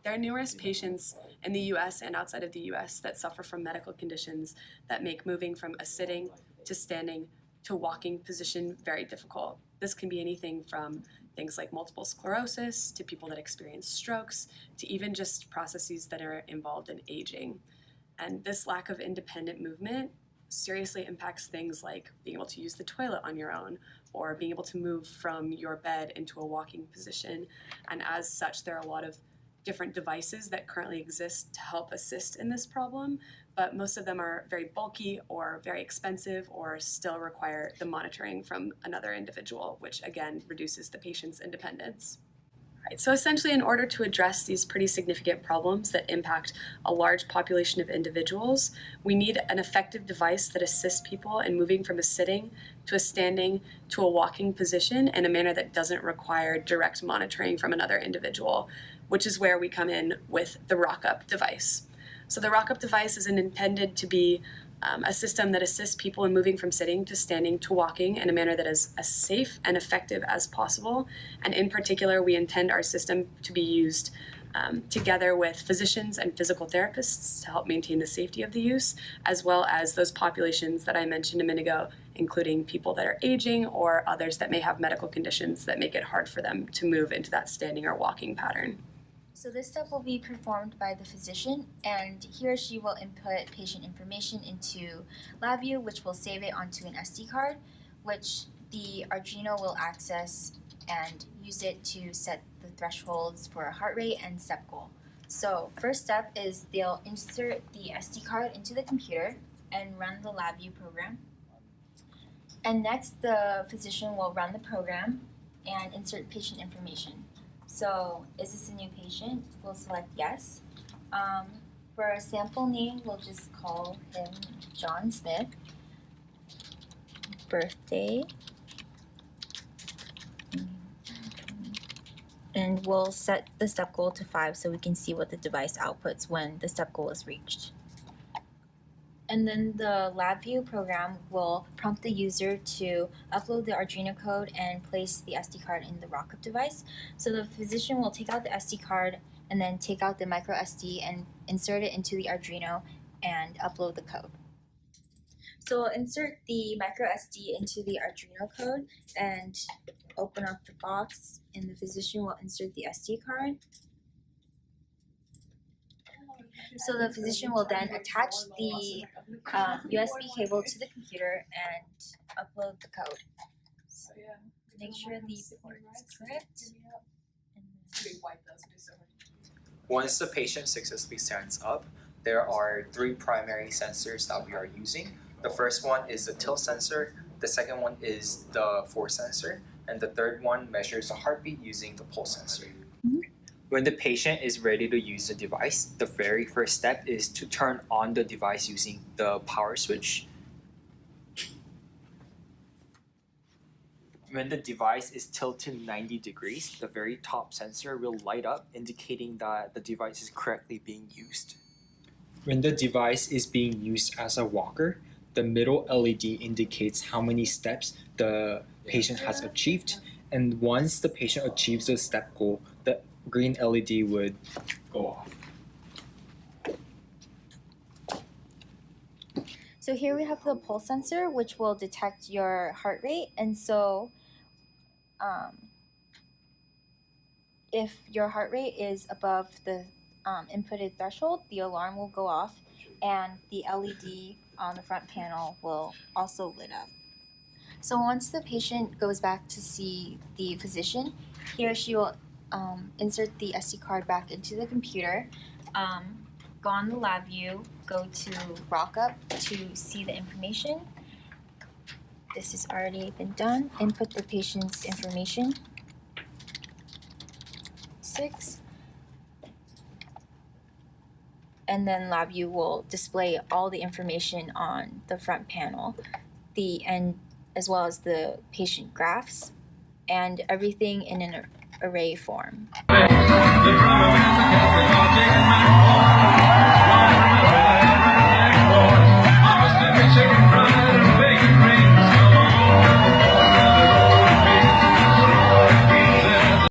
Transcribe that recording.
There are numerous patients in the US and outside of the US that suffer from medical conditions that make moving from a sitting to standing to walking position very difficult. This can be anything from things like multiple sclerosis to people that experience strokes to even just processes that are involved in aging. And this lack of independent movement seriously impacts things like being able to use the toilet on your own or being able to move from your bed into a walking position. And as such, there are a lot of different devices that currently exist to help assist in this problem, but most of them are very bulky or very expensive or still require the monitoring from another individual, which again reduces the patient's independence. Right, so essentially, in order to address these pretty significant problems that impact a large population of individuals, we need an effective device that assists people in moving from a sitting to a standing to a walking position in a manner that doesn't require direct monitoring from another individual, which is where we come in with the RockUP device. So the RockUP device is intended to be a system that assists people in moving from sitting to standing to walking in a manner that is as safe and effective as possible. And in particular, we intend our system to be used together with physicians and physical therapists to help maintain the safety of the use, as well as those populations that I mentioned a minute ago, including people that are aging or others that may have medical conditions that make it hard for them to move into that standing or walking pattern. So this step will be performed by the physician, and he or she will input patient information into LabVIEW, which will save it onto an SD card, which the Arduino will access and use it to set the thresholds for heart rate and step goal. So first step is they'll insert the SD card into the computer and run the LabVIEW program. And next, the physician will run the program and insert patient information. So, is this a new patient? We'll select yes. For a sample name, we'll just call him John Smith. Birthday. And we'll set the step goal to 5 so we can see what the device outputs when the step goal is reached. And then the LabVIEW program will prompt the user to upload the Arduino code and place the SD card in the RockUP device. So the physician will take out the SD card and then take out the micro SD and insert it into the Arduino and upload the code. So we'll insert the micro SD into the Arduino code and open up the box, and the physician will insert the SD card. So the physician will then attach the USB cable to the computer and upload the code. So make sure the port is correct. Once the patient successfully stands up, there are 3 primary sensors that we are using. The first one is the tilt sensor, the second one is the force sensor, and the third one measures the heartbeat using the pulse sensor. When the patient is ready to use the device, the very first step is to turn on the device using the power switch. When the device is tilted 90 degrees, the very top sensor will light up, indicating that the device is correctly being used. When the device is being used as a walker, the middle LED indicates how many steps the patient has achieved, and once the patient achieves the step goal, the green LED would go off. So here we have the pulse sensor, which will detect your heart rate, and so if your heart rate is above the inputted threshold, the alarm will go off and the LED on the front panel will also lit up. So once the patient goes back to see the physician, he or she will insert the SD card back into the computer, go on the LabVIEW, go to RockUP to see the information. This has already been done. Input the patient's information. 6. And then LabVIEW will display all the information on the front panel, as well as the patient graphs, and everything in an array form.